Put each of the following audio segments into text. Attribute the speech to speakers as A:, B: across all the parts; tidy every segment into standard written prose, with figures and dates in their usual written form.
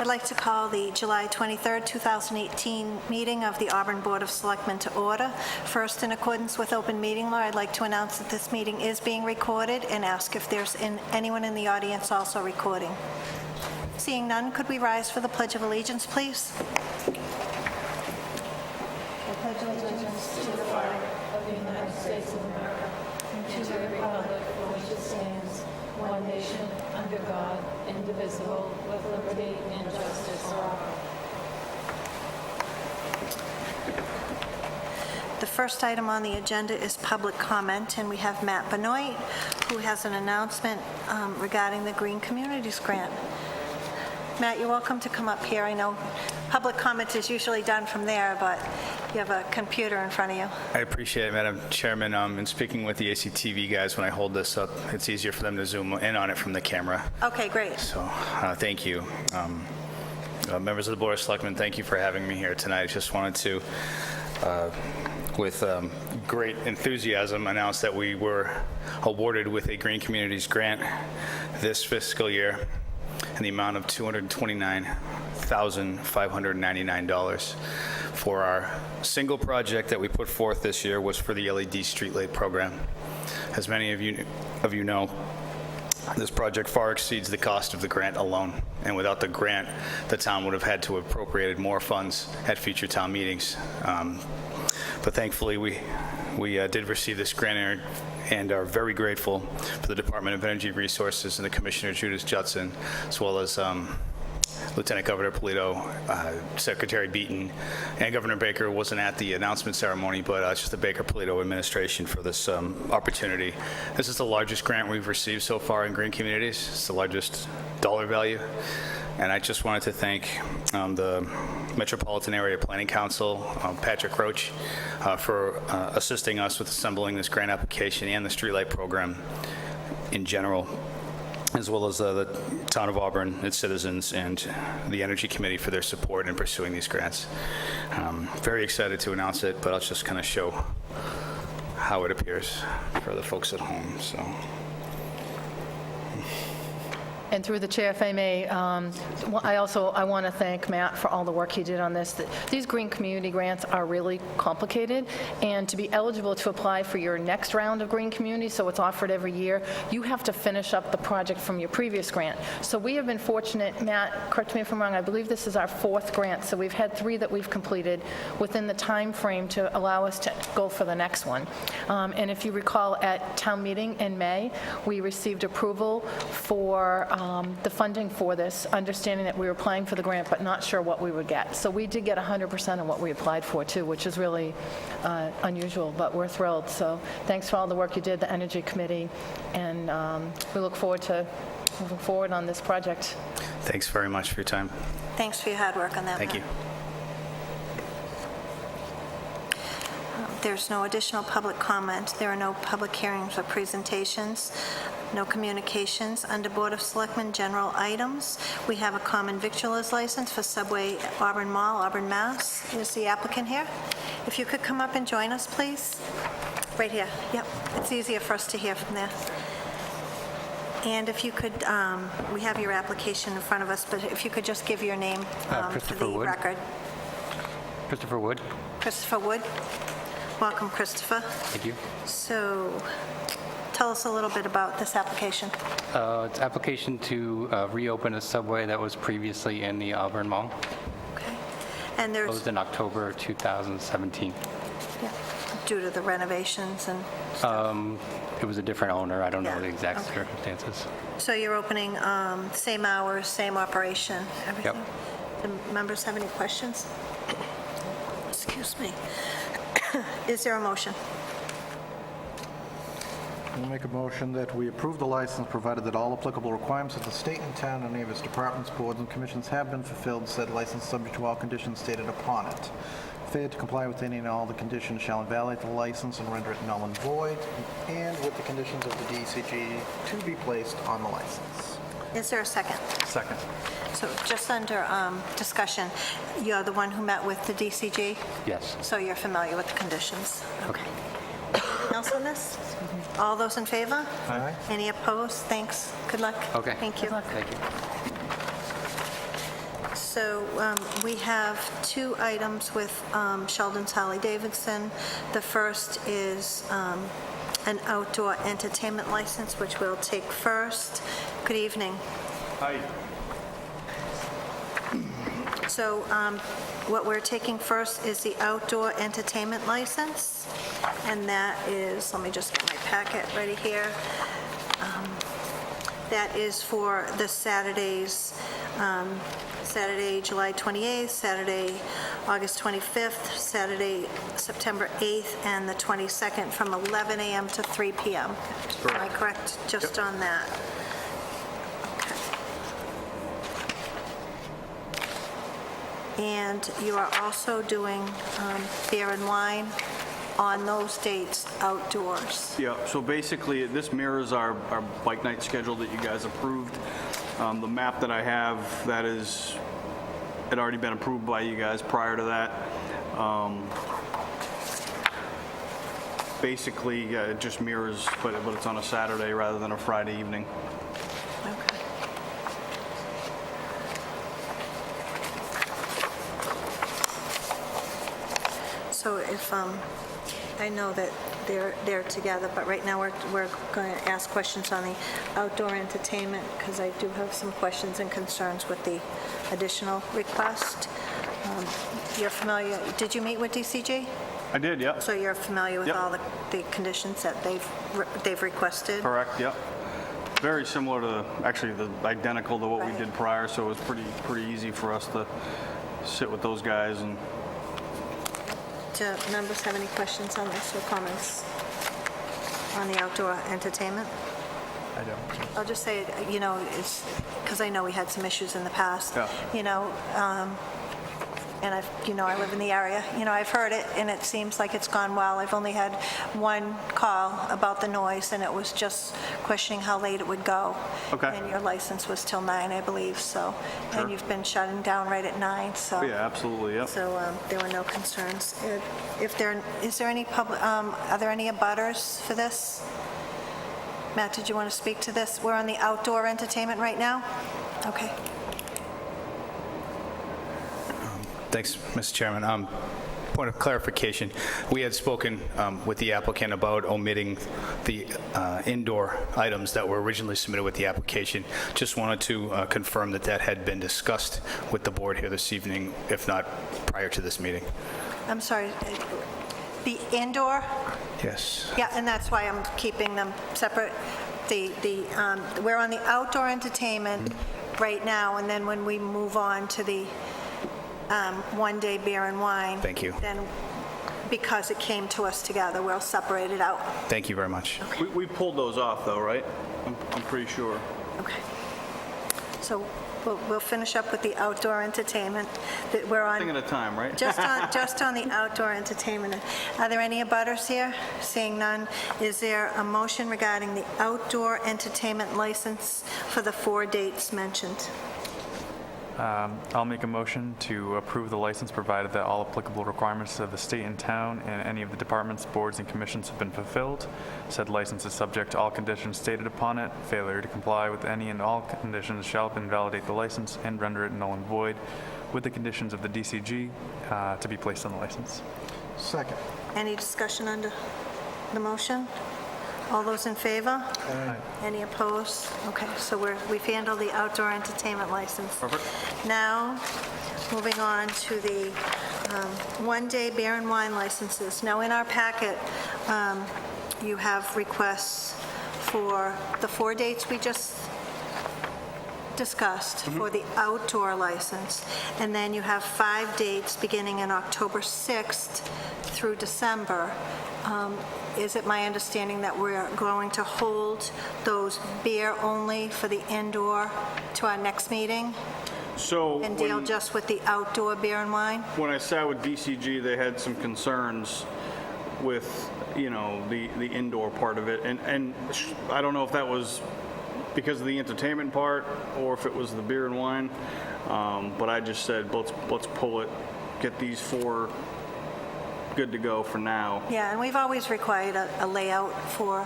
A: I'd like to call the July 23rd, 2018 meeting of the Auburn Board of Selectmen to order. First, in accordance with open meeting law, I'd like to announce that this meeting is being recorded and ask if there's anyone in the audience also recording. Seeing none, could we rise for the Pledge of Allegiance, please? I pledge allegiance to the flag of the United States of America and to the republic for which it stands, one nation, under God, indivisible, with liberty and justice for all. The first item on the agenda is public comment, and we have Matt Benoit, who has an announcement regarding the Green Communities Grant. Matt, you're welcome to come up here. I know public comment is usually done from there, but you have a computer in front of you.
B: I appreciate it, Madam Chairman. In speaking with the ACTV guys, when I hold this up, it's easier for them to zoom in on it from the camera.
A: Okay, great.
B: So, thank you. Members of the Board of Selectmen, thank you for having me here tonight. I just wanted to, with great enthusiasm, announce that we were awarded with a Green Communities Grant this fiscal year in the amount of $229,599 for our single project that we put forth this year was for the LED streetlight program. As many of you know, this project far exceeds the cost of the grant alone, and without the grant, the town would have had to have appropriated more funds at future town meetings. But thankfully, we did receive this grant and are very grateful for the Department of Energy Resources and the Commissioner Judith Judson, as well as Lieutenant Governor Polito, Secretary Beaton, and Governor Baker wasn't at the announcement ceremony, but just the Baker-Polito administration for this opportunity. This is the largest grant we've received so far in Green Communities. It's the largest dollar value. And I just wanted to thank the Metropolitan Area Planning Council, Patrick Roach, for assisting us with assembling this grant application and the streetlight program in general, as well as the Town of Auburn, its citizens, and the Energy Committee for their support in pursuing these grants. Very excited to announce it, but I'll just kind of show how it appears for the folks at home. So.
C: And through the chair, if I may, I want to thank Matt for all the work he did on this. These green community grants are really complicated, and to be eligible to apply for your next round of green community, so it's offered every year, you have to finish up the project from your previous grant. So we have been fortunate, Matt, correct me if I'm wrong, I believe this is our fourth grant, so we've had 3 that we've completed within the time frame to allow us to go for the next one. And if you recall, at town meeting in May, we received approval for the funding for this, understanding that we were applying for the grant but not sure what we would get. So we did get 100% of what we applied for too, which is really unusual, but we're thrilled. So thanks for all the work you did, the Energy Committee, and we look forward to moving forward on this project.
B: Thanks very much for your time.
A: Thanks for your hard work on that,
B: Thank you.
A: Matt. There's no additional public comment. There are no public hearings or presentations, no communications. Under Board of Selectmen general items, we have a common victualers license for Subway Auburn Mall, Auburn, Mass. Is the applicant here? If you could come up and join us, please. Right here. Yep. It's easier for us to hear from there. And if you could, we have your application in front of us, but if you could just give your name for the record.
D: Christopher Wood.
A: Christopher Wood. Welcome, Christopher.
D: Thank you.
A: So tell us a little bit about this application.
D: It's application to reopen a Subway that was previously in the Auburn Mall.
A: Okay. And there's,
D: Closed in October 2017.
A: yeah, due to the renovations and stuff.
D: It was a different owner. I don't know
A: Yeah,
D: the exact
A: okay.
D: circumstances.
A: So you're opening same hours, same operation, everything?
D: Yep.
A: Do members have any questions? Excuse me. Is there a motion?
E: I'll make a motion that we approve the license, provided that all applicable requirements of the state and town and any of its departments, boards, and commissions have been fulfilled. Said license subject to all conditions stated upon it. Failure to comply with any and all the conditions shall invalidate the license and render it null and void, and with the conditions of the DCG to be placed on the license.
A: Is there a second?
E: Second.
A: So just under discussion, you're the one who met with the DCG?
D: Yes.
A: So you're familiar with the conditions? Okay. Anything else on this? All those in favor?
E: Aye.
A: Any opposed? Thanks. Good luck.
D: Okay.
A: Thank you.
D: Thank you.
A: So we have two items with Sheldon's Harley Davidson. The first is an outdoor entertainment license, which we'll take first. Good evening.
B: Hi.
A: So what we're taking first is the outdoor entertainment license, and that is, let me just get my packet ready here. That is for the Saturdays, Saturday, July 28th, Saturday, August 25th, Saturday, September 8th, and the 22nd from 11 a.m. to 3 p.m. Am I correct just on that? And you are also doing beer and wine on those dates outdoors.
F: Yeah, so basically, this mirrors our bike night schedule that you guys approved. The map that I have, that had already been approved by you guys prior to that. Basically, yeah, it just mirrors, but it's on a Saturday rather than a Friday evening.
A: Okay. So if, I know that they're together, but right now we're going to ask questions on the outdoor entertainment, because I do have some questions and concerns with the additional request. You're familiar, did you meet with DCG?
F: I did, yep.
A: So you're familiar with
F: Yep.
A: all the conditions that they've requested?
F: Correct, yep. Very similar to, actually, identical to what we
A: Right.
F: did prior, so it was pretty easy for us to sit with those guys and
A: Do members have any questions on this or comments on the outdoor entertainment?
E: I don't.
A: I'll just say, you know, it's, because I know we had some issues in the past.
F: Yeah.
A: You know, and I live in the area, you know, I've heard it, and it seems like it's gone well. I've only had one call about the noise, and it was just questioning how late it would go.
F: Okay.
A: And your license was till 9, I believe, so.
F: Sure.
A: And you've been shutting down right at 9, so.
F: yeah, absolutely, yep.
A: So there were no concerns. Is there any are there any abutters for this? Matt, did you want to speak to this? We're on the outdoor entertainment right now? Okay.
B: Thanks, Mr. Chairman. Point of clarification, we had spoken with the applicant about omitting the indoor items that were originally submitted with the application. Just wanted to confirm that that had been discussed with the board here this evening, if not prior to this meeting.
A: I'm sorry, the indoor?
B: Yes.
A: Yeah, and that's why I'm keeping them separate. We're on the outdoor entertainment right now, and then when we move on to the one-day beer and wine.
B: Thank you.
A: Then, because it came to us together, we'll separate it out.
B: Thank you very much.
F: We pulled those off, though, right? I'm pretty sure.
A: Okay. So we'll finish up with the outdoor entertainment that we're on.
F: Thing at a time, right?
A: Just on the outdoor entertainment. Are there any abutters here? Seeing none, is there a motion regarding the outdoor entertainment license for the 4 dates mentioned?
G: I'll make a motion to approve the license provided that all applicable requirements of the state and town and any of the departments, boards, and commissions have been fulfilled. Said license is subject to all conditions stated upon it. Failure to comply with any and all conditions shall invalidate the license and render it null and void, with the conditions of the DCG to be placed on the license.
E: Second.
A: Any discussion under the motion? All those in favor? Any opposed? Okay, so we've handled the outdoor entertainment license.
F: Perfect.
A: Now, moving on to the one-day beer and wine licenses. Now, in our packet, you have requests for the 4 dates we just discussed for the outdoor license, and then you have 5 dates beginning in October 6th through December. Is it my understanding that we're going to hold those beer only for the indoor to our next meeting
F: So
A: and deal just with the outdoor beer and wine?
F: when I sat with DCG, they had some concerns with, you know, the indoor part of it. And I don't know if that was because of the entertainment part or if it was the beer and wine. But I just said, let's pull it, get these 4 good to go for now.
A: Yeah, and we've always required a layout for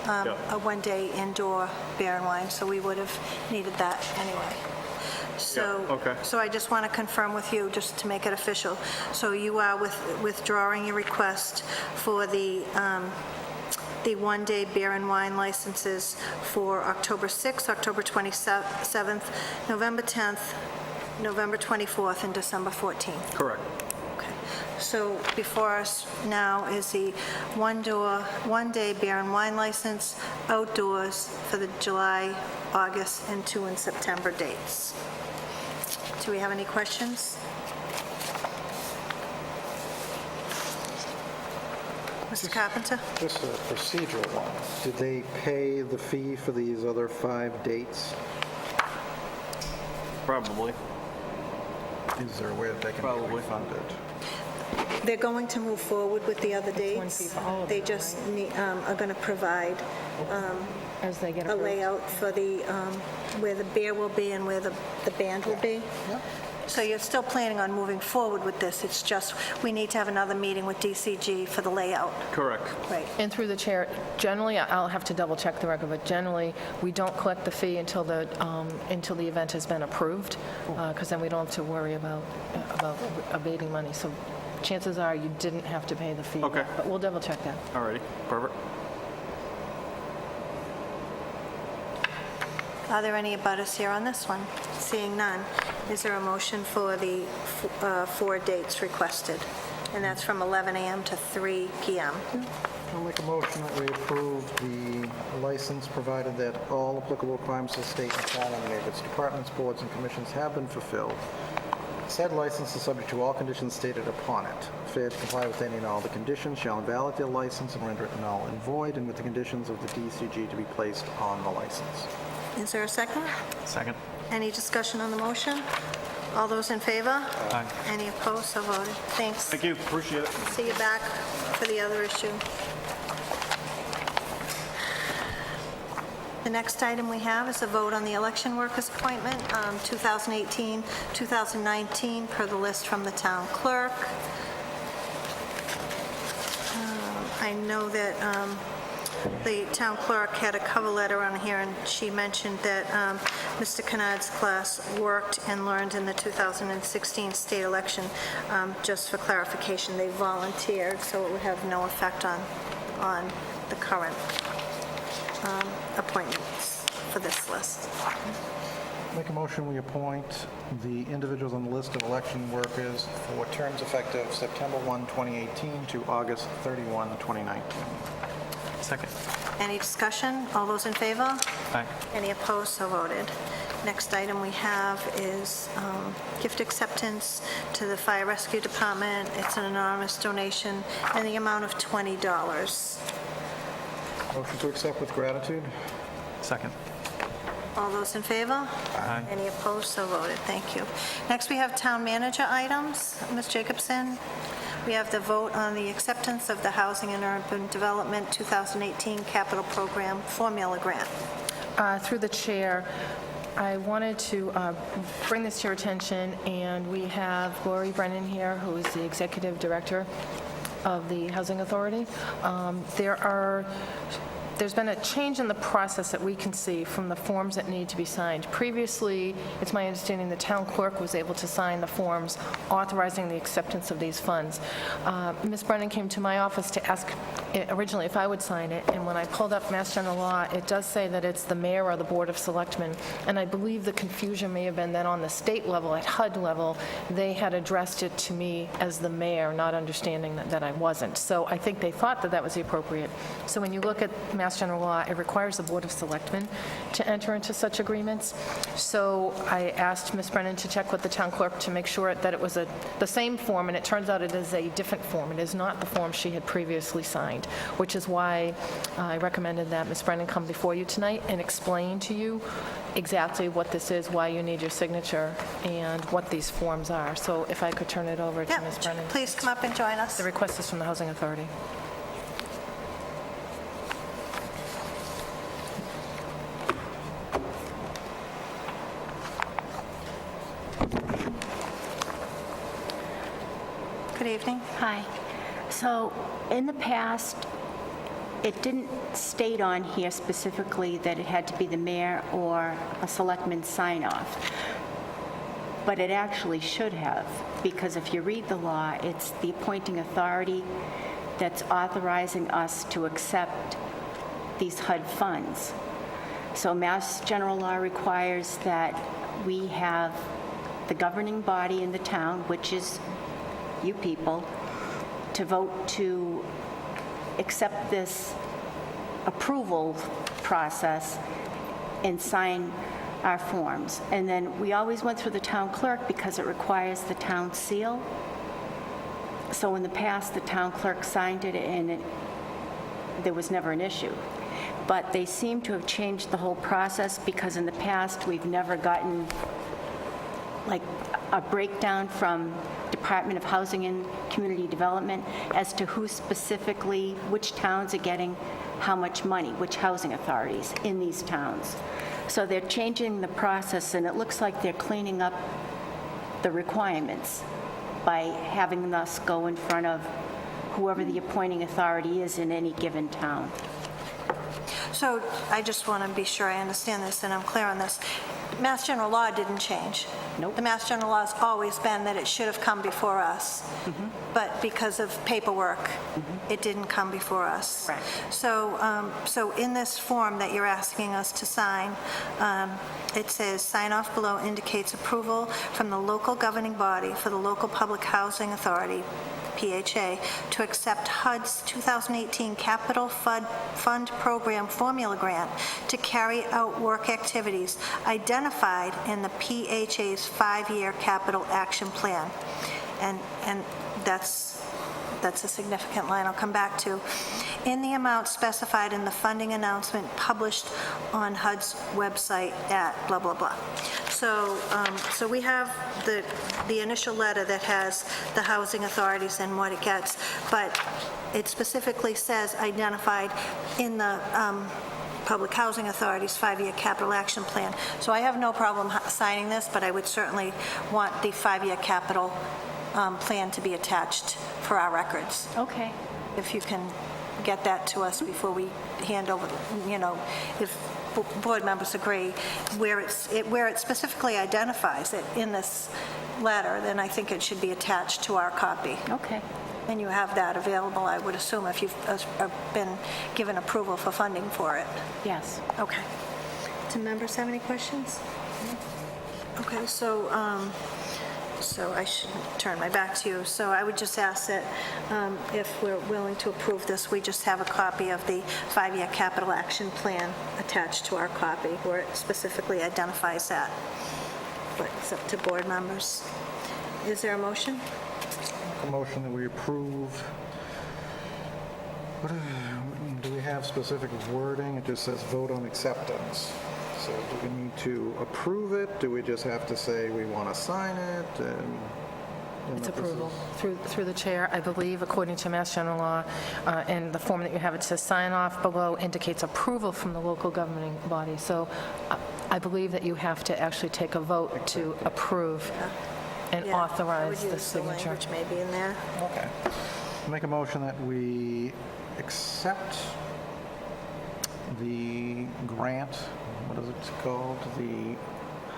F: Yeah.
A: a one-day indoor beer and wine, so we would have needed that anyway. So,
F: Yeah, okay.
A: So I just want to confirm with you, just to make it official. So you are withdrawing your request for the one-day beer and wine licenses for October 6th, October 27th, November 10th, November 24th, and December 14th.
F: Correct.
A: Okay. So before us now is the one-day beer and wine license outdoors for the July, August, and 2 in September dates. Do we have any questions? Mr. Carpenter?
E: Just a procedural one. Did they pay the fee for these other 5 dates?
F: Probably.
E: Is there a way that they can be
F: Probably.
E: refunded?
A: They're going to move forward with the other dates. They just are going to provide
C: As they get
A: a
C: approved.
A: layout for the, where the beer will be and where the band will be. So you're still planning on moving forward with this, it's just, we need to have another meeting with DCG for the layout.
F: Correct.
A: Right.
C: And through the chair, generally, I'll have to double-check the record, but generally, we don't collect the fee until the event has been approved, because then we don't have to worry about abating money. So chances are you didn't have to pay the fee.
F: Okay.
C: But we'll double-check that.
F: Alrighty, perfect.
A: Are there any abutters here on this one? Seeing none, is there a motion for the 4 dates requested? And that's from 11 a.m. to 3 p.m.
E: I'll make a motion that we approve the license, provided that all applicable requirements of the state and town and of its departments, boards, and commissions have been fulfilled. Said license is subject to all conditions stated upon it. Failure to comply with any and all the conditions shall invalidate the license and render it null and void, and with the conditions of the DCG to be placed on the license.
A: Is there a second?
G: Second.
A: Any discussion on the motion? All those in favor?
G: Aye.
A: Any opposed, so voted. Thanks.
F: Thank you, appreciate it.
A: See you back for the other issue. The next item we have is a vote on the election workers appointment, 2018-2019, per the list from the town clerk. I know that the town clerk had a cover letter on here, and she mentioned that Mr. Kennard's class worked and learned in the 2016 state election. Just for clarification, they volunteered, so it would have no effect on the current appointments for this list.
E: Make a motion, we appoint the individuals on the list of election workers for terms effective September 1, 2018 to August 31, 2019.
G: Second.
A: Any discussion? All those in favor?
G: Aye.
A: Any opposed? So voted. Next item we have is gift acceptance to the Fire Rescue Department. It's an anonymous donation in the amount of $20.
E: Motion to accept with gratitude.
G: Second.
A: All those in favor?
G: Aye.
A: Any opposed? So voted. Thank you. Next, we have town manager items. Ms. Jacobson, we have the vote on the acceptance of the Housing and Urban Development 2018 Capital Program Formula Grant.
C: Through the chair, I wanted to bring this to your attention, and we have Lori Brennan here, who is the Executive Director of the Housing Authority. There's been a change in the process that we can see from the forms that need to be signed. Previously, it's my understanding the town clerk was able to sign the forms authorizing the acceptance of these funds. Ms. Brennan came to my office to ask originally if I would sign it, and when I pulled up Mass General Law, it does say that it's the mayor or the Board of Selectmen, and I believe the confusion may have been that on the state level, at HUD level, they had addressed it to me as the mayor, not understanding that I wasn't. So I think they thought that that was the appropriate. So when you look at Mass General Law, it requires the Board of Selectmen to enter into such agreements. So I asked Ms. Brennan to check with the town clerk to make sure that it was the same form, and it turns out it is a different form. It is not the form she had previously signed, which is why I recommended that Ms. Brennan come before you tonight and explain to you exactly what this is, why you need your signature, and what these forms are. So if I could turn it over to
A: Yeah,
C: Ms. Brennan.
A: please come up and join us.
C: The request is from the Housing Authority.
A: Good evening.
H: Hi. So in the past, it didn't state on here specifically that it had to be the mayor or a selectman sign-off. but it actually should have, because if you read the law, it's the appointing authority that's authorizing us to accept these HUD funds. So Mass General Law requires that we have the governing body in the town, which is you people, to vote to accept this approval process and sign our forms. And then we always went through the town clerk because it requires the town seal. So in the past, the town clerk signed it and there was never an issue. But they seem to have changed the whole process because in the past, we've never gotten like a breakdown from Department of Housing and Community Development as to who specifically, which towns are getting how much money, which housing authorities in these towns. So they're changing the process, and it looks like they're cleaning up the requirements by having us go in front of whoever the appointing authority is in any given town.
A: So I just want to be sure I understand this and I'm clear on this. Mass General Law didn't change.
H: Nope.
A: The Mass General Law has always been that it should have come before us. But because of paperwork, it didn't come before us.
H: Correct.
A: So in this form that you're asking us to sign, it says, "Sign off below indicates approval from the local governing body for the local public housing authority, PHA, to accept HUD's 2018 Capital Fund Program Formula Grant to carry out work activities identified in the PHA's 5-year capital action plan." And that's a significant line I'll come back to. "In the amount specified in the funding announcement published on HUD's website at blah, blah, blah." So we have the initial letter that has the housing authorities and what it gets, but it specifically says identified in the Public Housing Authority's 5-year capital action plan. So I have no problem signing this, but I would certainly want the 5-year capital plan to be attached for our records.
H: Okay.
A: If you can get that to us before we hand over, if board members agree, where it specifically identifies it in this letter, then I think it should be attached to our copy.
H: Okay.
A: And you have that available, I would assume, if you've been given approval for funding for it.
H: Yes.
A: Okay. Do members have any questions? Okay, so I should turn my back to you. So I would just ask that if we're willing to approve this, we just have a copy of the 5-year capital action plan attached to our copy where it specifically identifies that. But it's up to board members. Is there a motion?
E: A motion that we approve. Do we have specific wording? It just says vote on acceptance. So do we need to approve it? Do we just have to say we want to sign it?
C: It's approval through the chair, I believe, according to Mass General Law, and the form that you have, it says sign off below indicates approval from the local governing body. So I believe that you have to actually take a vote to approve and
A: Yeah,
C: authorize
A: I would
C: the
A: use the
C: signature.
A: language maybe in there.
E: Okay. Make a motion that we accept the grant, what is it called? The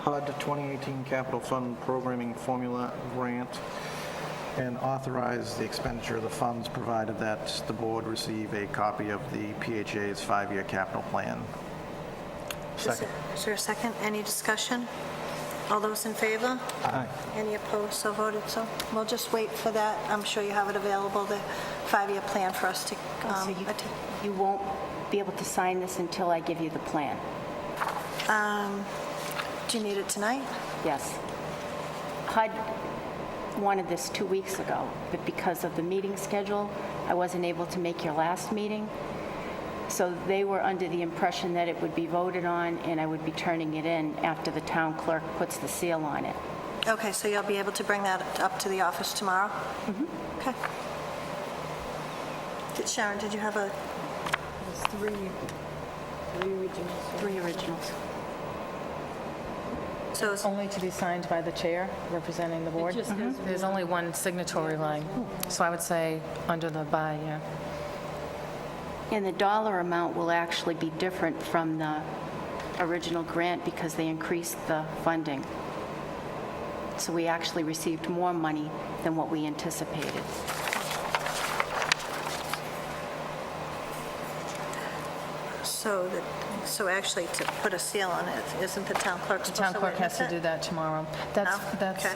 E: HUD 2018 Capital Fund Programming Formula Grant, and authorize the expenditure of the funds provided that the board receive a copy of the PHA's 5-year capital plan.
A: Is there a second? Any discussion? All those in favor?
E: Aye.
A: Any opposed? So voted. So we'll just wait for that. I'm sure you have it available, the 5-year plan for us to
H: So you won't be able to sign this until I give you the plan?
A: Do you need it tonight?
H: Yes. HUD wanted this 2 weeks ago, but because of the meeting schedule, I wasn't able to make your last meeting. So they were under the impression that it would be voted on and I would be turning it in after the town clerk puts the seal on it.
A: Okay, so you'll be able to bring that up to the office tomorrow? Okay. Sharon, did you have a...
H: Three originals.
A: So it's
C: Only to be signed by the chair representing the board? There's only one signatory line, so I would say under the by, yeah.
H: And the dollar amount will actually be different from the original grant because they increased the funding. so we actually received more money than what we anticipated.
A: So actually, to put a seal on it, isn't the town clerk
C: The
A: supposed
C: town
A: to
C: clerk has
A: witness
C: to
A: it?
C: do that tomorrow. That's,
A: okay.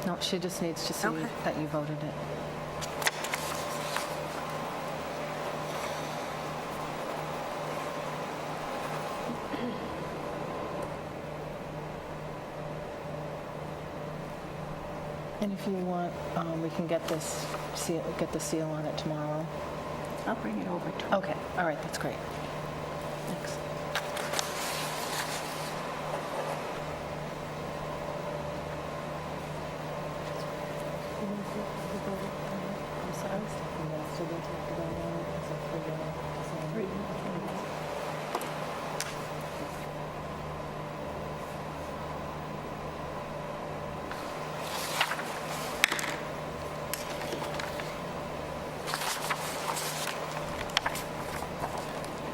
C: no, she just needs to see
A: Okay.
C: that you voted it. And if you want, we can get the seal on it tomorrow.
H: I'll bring it over to her.
C: Okay, all right, that's great. Thanks.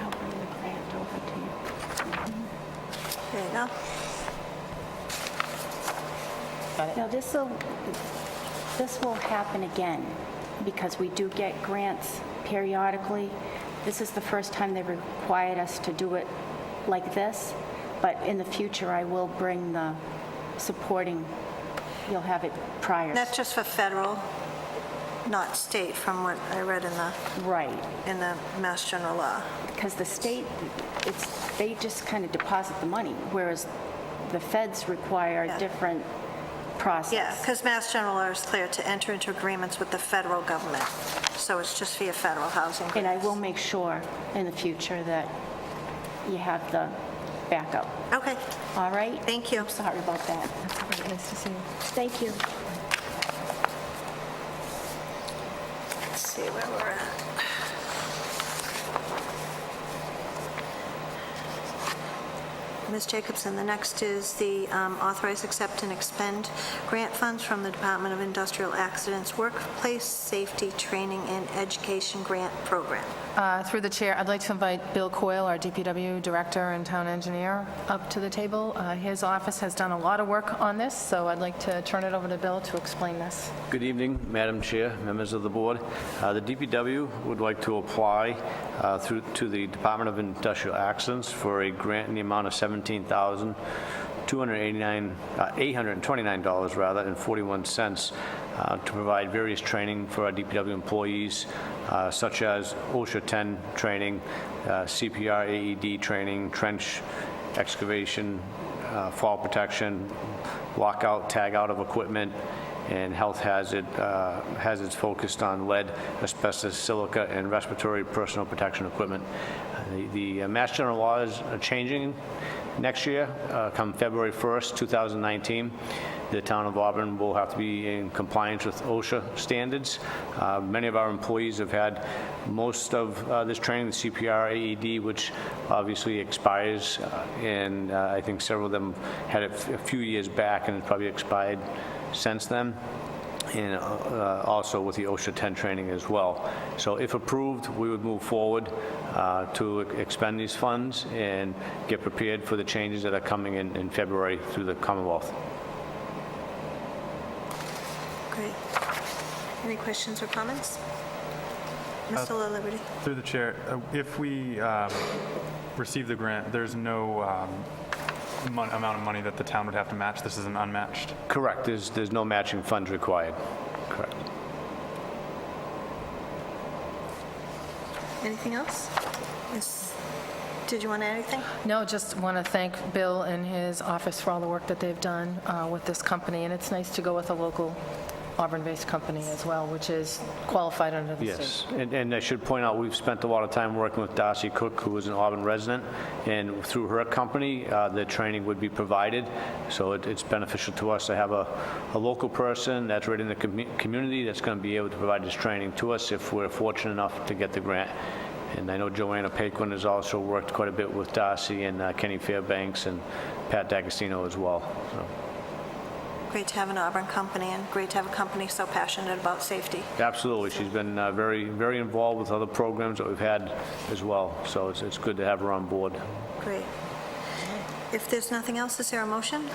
H: I'll bring the grant over to you.
A: There you go.
H: Now, this will happen again, because we do get grants periodically. This is the first time they've required us to do it like this, but in the future, I will bring the supporting, you'll have it prior.
A: That's just for federal, not state, from what I read in
H: Right,
A: the Mass General Law.
H: because the state, they just kind of deposit the money, whereas the feds require a
A: Yeah.
H: different process.
A: Yeah, because Mass General Law is clear to enter into agreements with the federal government, so it's just for your federal housing
H: And I
A: grants.
H: will make sure in the future that you have the backup.
A: Okay,
H: All right?
A: thank you.
H: I'm sorry about that.
C: That's all right, nice to see you.
H: Thank you.
A: Let's see where we're at. Ms. Jacobson, the next is the authorize, accept, and expend grant funds from the Department of Industrial Accidents Workplace Safety Training and Education Grant Program.
C: Through the chair, I'd like to invite Bill Coyle, our DPW Director and Town Engineer, up to the table. His office has done a lot of work on this, so I'd like to turn it over to Bill to explain this.
I: Good evening, Madam Chair, members of the board. The DPW would like to apply to the Department of Industrial Accidents for a grant in the amount of $829.41 to provide various training for our DPW employees, such as OSHA 10 training, CPR AED training, trench excavation, fall protection, lockout, tag-out of equipment, and health hazards focused on lead, asbestos, silica, and respiratory personal protection equipment. The Mass General laws are changing next year, come February 1st, 2019. The town of Auburn will have to be in compliance with OSHA standards. Many of our employees have had most of this training, the CPR AED, which obviously expires, and I think several of them had it a few years back, and it's probably expired since then, and also with the OSHA 10 training as well. So if approved, we would move forward to expend these funds and get prepared for the changes that are coming in February through the Commonwealth.
A: Great. Any questions or comments? Mr. La Liberty?
G: Through the chair, if we receive the grant, there's no amount of money that the town would have to match? This is an unmatched?
I: Correct. There's no matching funds required. Correct.
A: Anything else? Did you want to add anything?
C: No, just want to thank Bill and his office for all the work that they've done with this company, and it's nice to go with a local Auburn-based company as well, which is qualified under the state.
I: Yes, and I should point out, we've spent a lot of time working with Darcy Cook, who is an Auburn resident, and through her company, the training would be provided, so it's beneficial to us to have a local person that's right in the community that's going to be able to provide this training to us if we're fortunate enough to get the grant. And I know Joanna Paquin has also worked quite a bit with Darcy and Kenny Fairbanks and Pat D'Agostino as well. So.
A: Great to have an Auburn company, and great to have a company so passionate about safety.
I: Absolutely. She's been very, very involved with other programs that we've had as well. So it's good to have her on board.
A: Great. If there's nothing else, is there a motion?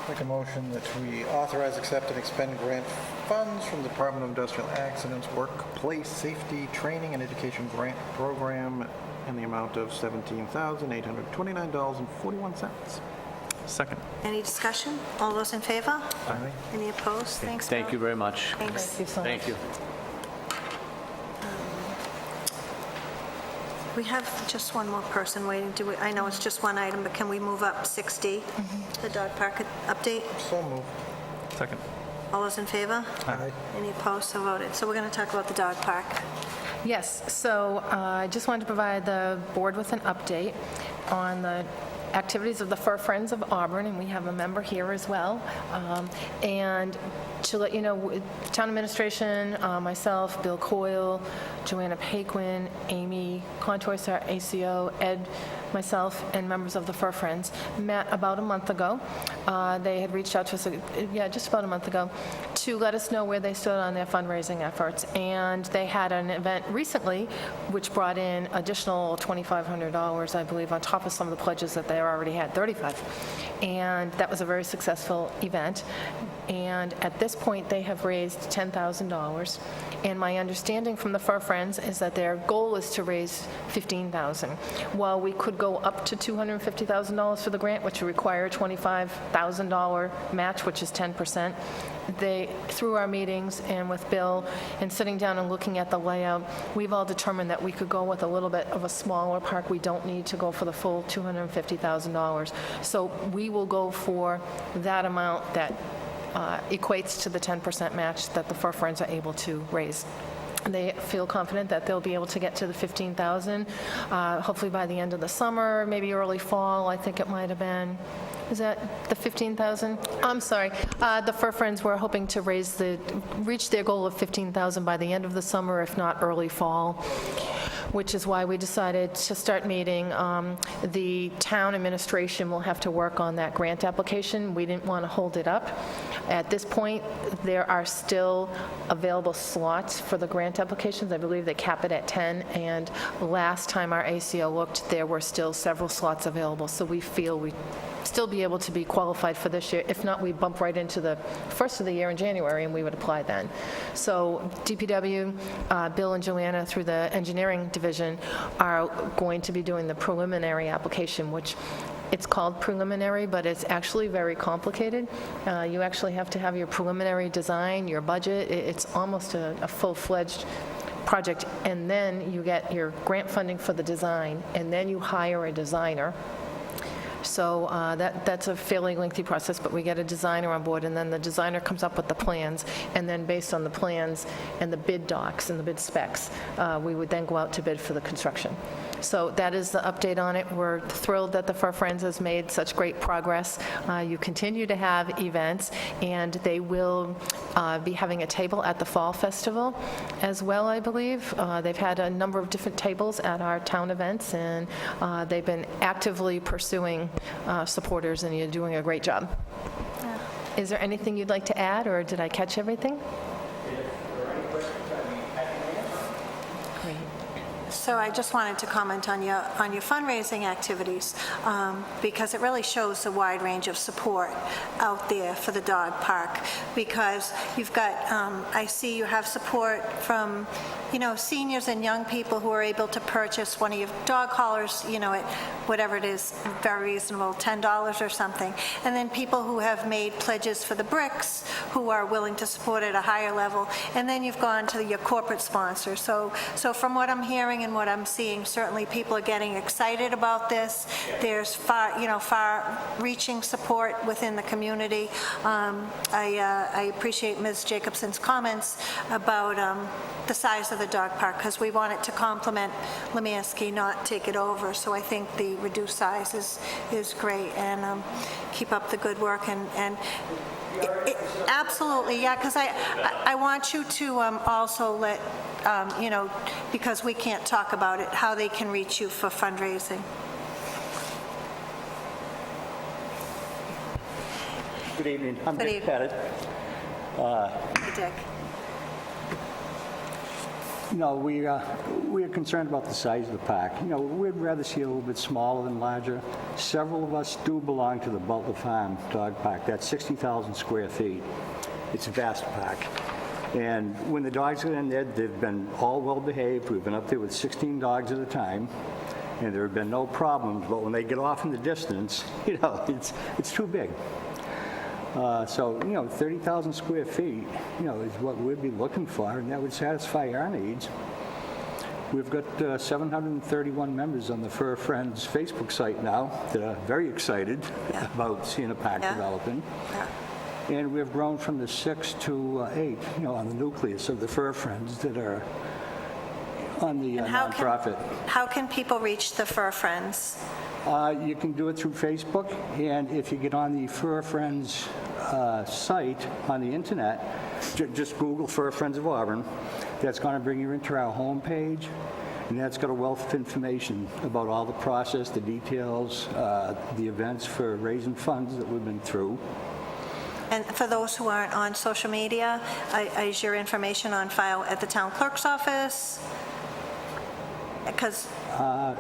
E: Make a motion that we authorize, accept, and expend grant funds from the Department of Industrial Accidents Workplace Safety Training and Education Grant Program in the amount of $17,829.41.
G: Second.
A: Any discussion? All those in favor?
E: Aye.
A: Any opposed? Thanks,
I: Thank
A: Bill.
I: you very much.
A: Thanks.
C: Thank you so much.
I: Thank you.
A: We have just one more person waiting. I know it's just one item, but can we move up 6D, the dog park update?
E: So moved.
G: Second.
A: All those in favor?
E: Aye.
A: Any opposed? So voted. So we're going to talk about the dog park.
C: Yes, so I just wanted to provide the board with an update on the activities of the Fur Friends of Auburn, and we have a member here as well. And to let you know, town administration, myself, Bill Coyle, Joanna Paquin, Amy Contois, our ACO, Ed, myself, and members of the Fur Friends met about a month ago. They had reached out to us, just about a month ago, to let us know where they stood on their fundraising efforts. And they had an event recently which brought in additional $2,500, I believe, on top of some of the pledges that they already had, $35,000. And that was a very successful event. And at this point, they have raised $10,000. And my understanding from the Fur Friends is that their goal is to raise $15,000. While we could go up to $250,000 for the grant, which would require a $25,000 match, which is 10%, they, through our meetings and with Bill and sitting down and looking at the layout, we've all determined that we could go with a little bit of a smaller park. We don't need to go for the full $250,000. So we will go for that amount that equates to the 10% match that the Fur Friends are able to raise. They feel confident that they'll be able to get to the $15,000, hopefully by the end of the summer, maybe early fall, I think it might have been. Is that the 15,000? I'm sorry. The Fur Friends were hoping to reach their goal of 15,000 by the end of the summer, if not early fall, which is why we decided to start meeting. The town administration will have to work on that grant application. We didn't want to hold it up. At this point, there are still available slots for the grant applications. I believe they cap it at 10, and last time our ACO looked, there were still several slots available, so we feel we still be able to be qualified for this year. If not, we bump right into the first of the year in January, and we would apply then. So DPW, Bill and Joanna, through the engineering division, are going to be doing the preliminary application, which it's called preliminary, but it's actually very complicated. You actually have to have your preliminary design, your budget. It's almost a full-fledged project, and then you get your grant funding for the design, and then you hire a designer. So that's a fairly lengthy process, but we get a designer on board, and then the designer comes up with the plans, and then based on the plans and the bid docs and the bid specs, we would then go out to bid for the construction. So that is the update on it. We're thrilled that the Fur Friends has made such great progress. You continue to have events, and they will be having a table at the Fall Festival as well, I believe. They've had a number of different tables at our town events, and they've been actively pursuing supporters, and you're doing a great job. Is there anything you'd like to add, or did I catch everything? Great.
A: So I just wanted to comment on your fundraising activities, because it really shows a wide range of support out there for the dog park, because you've got, I see you have support from, seniors and young people who are able to purchase one of your dog collars, at whatever it is, very reasonable, $10 or something. And then people who have made pledges for the bricks, who are willing to support at a higher level. And then you've gone to your corporate sponsors. So from what I'm hearing and what I'm seeing, certainly people are getting excited about this. There's far-reaching support within the community. I appreciate Ms. Jacobson's comments about the size of the dog park, because we want it to complement Lemansky, not take it over. So I think the reduced size is great, and keep up the good work. And absolutely, yeah, because I want you to also let, because we can't talk about it, how they can reach you for fundraising.
J: Good evening. I'm
A: Good
J: Dick
A: evening.
J: Pettit.
A: Hey, Dick.
J: we are concerned about the size of the park. We'd rather see it a little bit smaller than larger. Several of us do belong to the Butler Farm Dog Park. That's 60,000 square feet. It's a vast park. And when the dogs are in there, they've been all well behaved. We've been up there with 16 dogs at a time, and there have been no problems. But when they get off in the distance, it's too big. So 30,000 square feet, is what we'd be looking for, and that would satisfy our needs. We've got 731 members on the Fur Friends Facebook site now that are very excited about seeing a park developing.
A: Yeah.
J: And we've grown from the 6 to 8, on the nucleus of the Fur Friends that are on the nonprofit.
A: How can people reach the Fur Friends?
J: You can do it through Facebook, and if you get on the Fur Friends site on the internet, just Google Fur Friends of Auburn. That's going to bring you into our homepage, and that's got a wealth of information about all the process, the details, the events for raising funds that we've been through.
A: And for those who aren't on social media, is your information on file at the town clerk's office? Because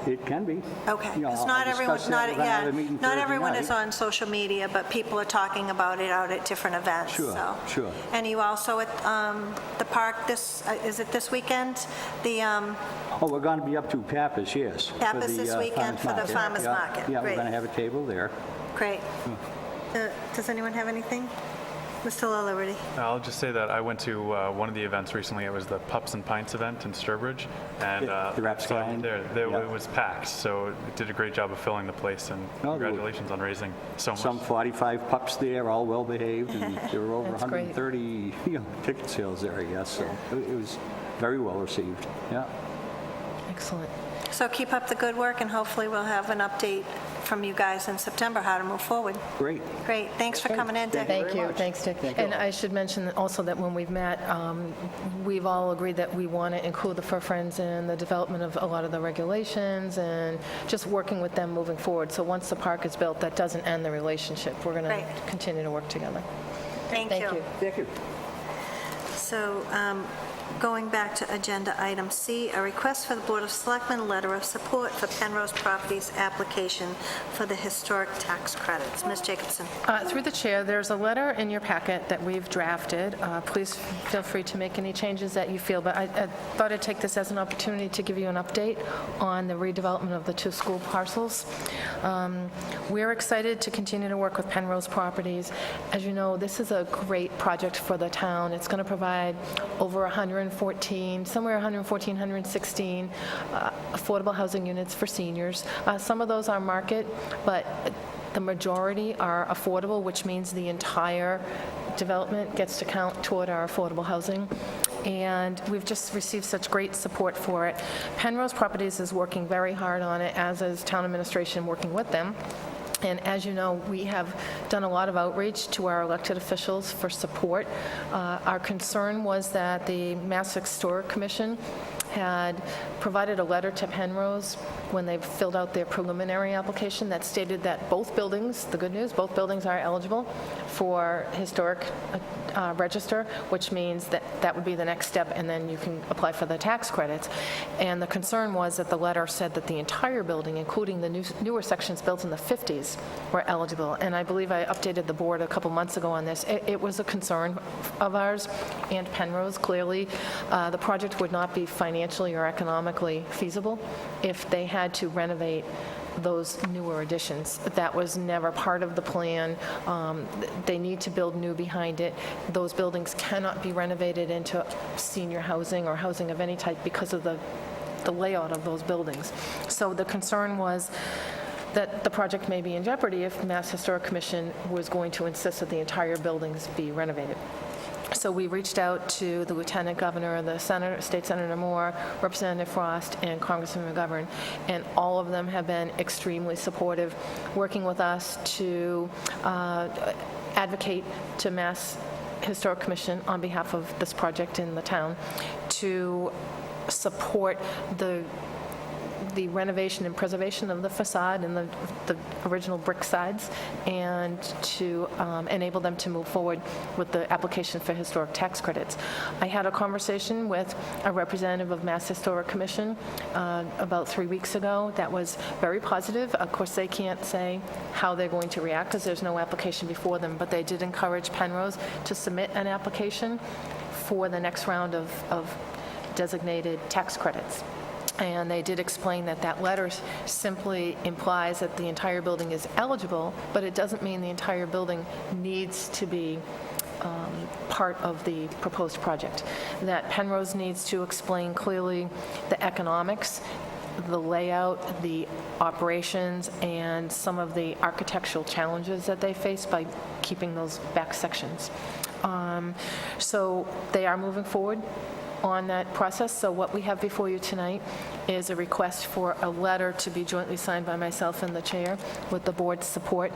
J: It can be.
A: Okay, because
J: I'll
A: not everyone,
J: discuss that. We're gonna have a meeting
A: not
J: Thursday
A: everyone is
J: night.
A: on social media, but people are talking about it out at different events,
J: Sure,
A: so.
J: sure.
A: And you also at the park is it this weekend? The,
J: Oh, we're going to be up to Pappas, yes. for
A: Pappas
J: the,
A: this weekend for the farmers
J: Yeah,
A: market.
J: Yeah, we're
A: Great.
J: going to have a table there.
A: great. Does anyone have anything? Mr. LaLiberty?
G: I'll just say that I went to one of the events recently. It was the Pups and Pints event in Sturbridge, and
J: The rapscallion?
G: there
J: Yeah.
G: it was packed. So it did a great job of filling the place, and
J: Oh,
G: congratulations on raising so much.
J: Some 45 pups there, all well behaved, and there were over
C: That's great.
J: 130 ticket sales there, I guess. So it was very well received. Yeah.
C: Excellent.
A: So keep up the good work, and hopefully we'll have an update from you guys in September how to move forward.
J: Great.
A: Great, thanks for coming in, Dick.
C: Thank you, thanks, Dick.
J: Thank you
C: And
J: all.
C: I should mention also that when we've met, we've all agreed that we want to include the Fur Friends in the development of a lot of the regulations and just working with them moving forward. So once the park is built, that doesn't end the relationship. We're going to
A: Right.
C: continue to work together.
A: Thank
C: Thank
A: you.
C: you.
J: Thank you.
A: So, going back to Agenda Item C, a request for the Board of Selectmen letter of support for Penrose Properties application for the historic tax credits. Ms. Jacobson.
C: Through the chair, there's a letter in your packet that we've drafted. Please feel free to make any changes that you feel, but I thought I'd take this as an opportunity to give you an update on the redevelopment of the two school parcels. We're excited to continue to work with Penrose Properties. As you know, this is a great project for the town. It's going to provide over 116 affordable housing units for seniors. Some of those are market, but the majority are affordable, which means the entire development gets to count toward our affordable housing. And we've just received such great support for it. Penrose Properties is working very hard on it, as is town administration working with them. And as you know, we have done a lot of outreach to our elected officials for support. Our concern was that the Mass Historic Commission had provided a letter to Penrose when they filled out their preliminary application that stated that both buildings, the good news, both buildings are eligible for historic register, which means that that would be the next step, and then you can apply for the tax credits. And the concern was that the letter said that the entire building, including the newer sections built in the 50s, were eligible. And I believe I updated the board a couple months ago on this. It was a concern of ours and Penrose. Clearly, the project would not be financially or economically feasible if they had to renovate those newer additions. That was never part of the plan. They need to build new behind it. Those buildings cannot be renovated into senior housing or housing of any type because of the layout of those buildings. So the concern was that the project may be in jeopardy if Mass Historic Commission was going to insist that the entire buildings be renovated. So we reached out to the Lieutenant Governor, the Senator, State Senator Moore, Representative Frost, and Congressman McGovern, and all of them have been extremely supportive, working with us to advocate to Mass Historic Commission on behalf of this project in the town to support the the renovation and preservation of the facade and the original brick sides, and to enable them to move forward with the application for historic tax credits. I had a conversation with a representative of Mass Historic Commission about 3 weeks ago that was very positive. Of course, they can't say how they're going to react because there's no application before them, but they did encourage Penrose to submit an application for the next round of designated tax credits. And they did explain that that letter simply implies that the entire building is eligible, but it doesn't mean the entire building needs to be part of the proposed project. That Penrose needs to explain clearly the economics, the layout, the operations, and some of the architectural challenges that they face by keeping those back sections. So they are moving forward on that process. So what we have before you tonight is a request for a letter to be jointly signed by myself and the chair with the board's support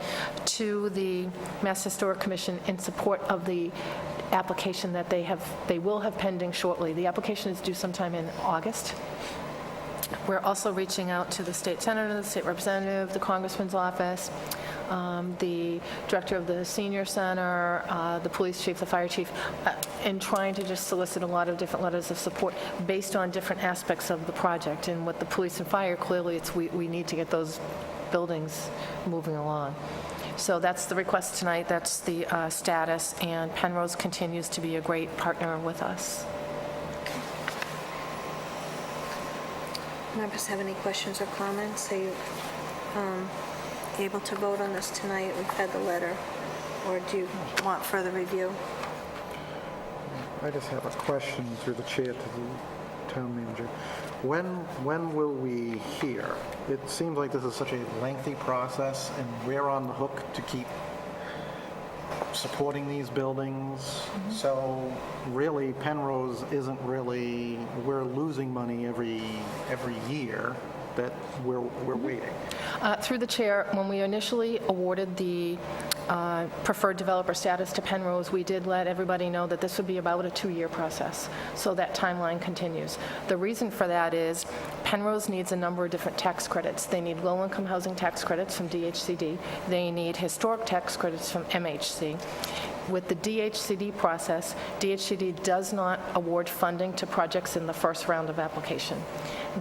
C: to the Mass Historic Commission in support of the application that they will have pending shortly. The application is due sometime in August. We're also reaching out to the state senator, the state representative, the congressman's office, the director of the senior center, the police chief, the fire chief, and trying to just solicit a lot of different letters of support based on different aspects of the project. And with the police and fire, clearly it's we need to get those buildings moving along. So that's the request tonight, that's the status, and Penrose continues to be a great partner with us.
A: Members have any questions or comments? Are you able to vote on this tonight? We've had the letter. Or do you want further review?
E: I just have a question through the chair to the town manager. When will we hear? It seems like this is such a lengthy process, and we're on the hook to keep supporting these buildings. So really, Penrose isn't really, we're losing money every year that we're waiting.
C: Through the chair, when we initially awarded the preferred developer status to Penrose, we did let everybody know that this would be about a 2-year process, so that timeline continues. The reason for that is Penrose needs a number of different tax credits. They need low-income housing tax credits from DHCD. They need historic tax credits from MHC. With the DHCD process, DHCD does not award funding to projects in the first round of application.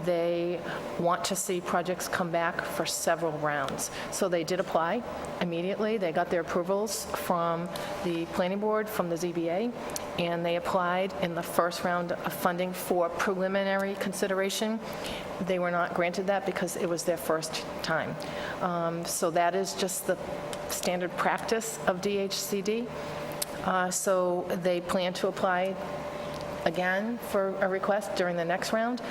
C: They want to see projects come back for several rounds. So they did apply immediately. They got their approvals from the planning board, from the ZBA, and they applied in the first round of funding for preliminary consideration. They were not granted that because it was their first time. So that is just the standard practice of DHCD. So they plan to apply again for a request during the next round.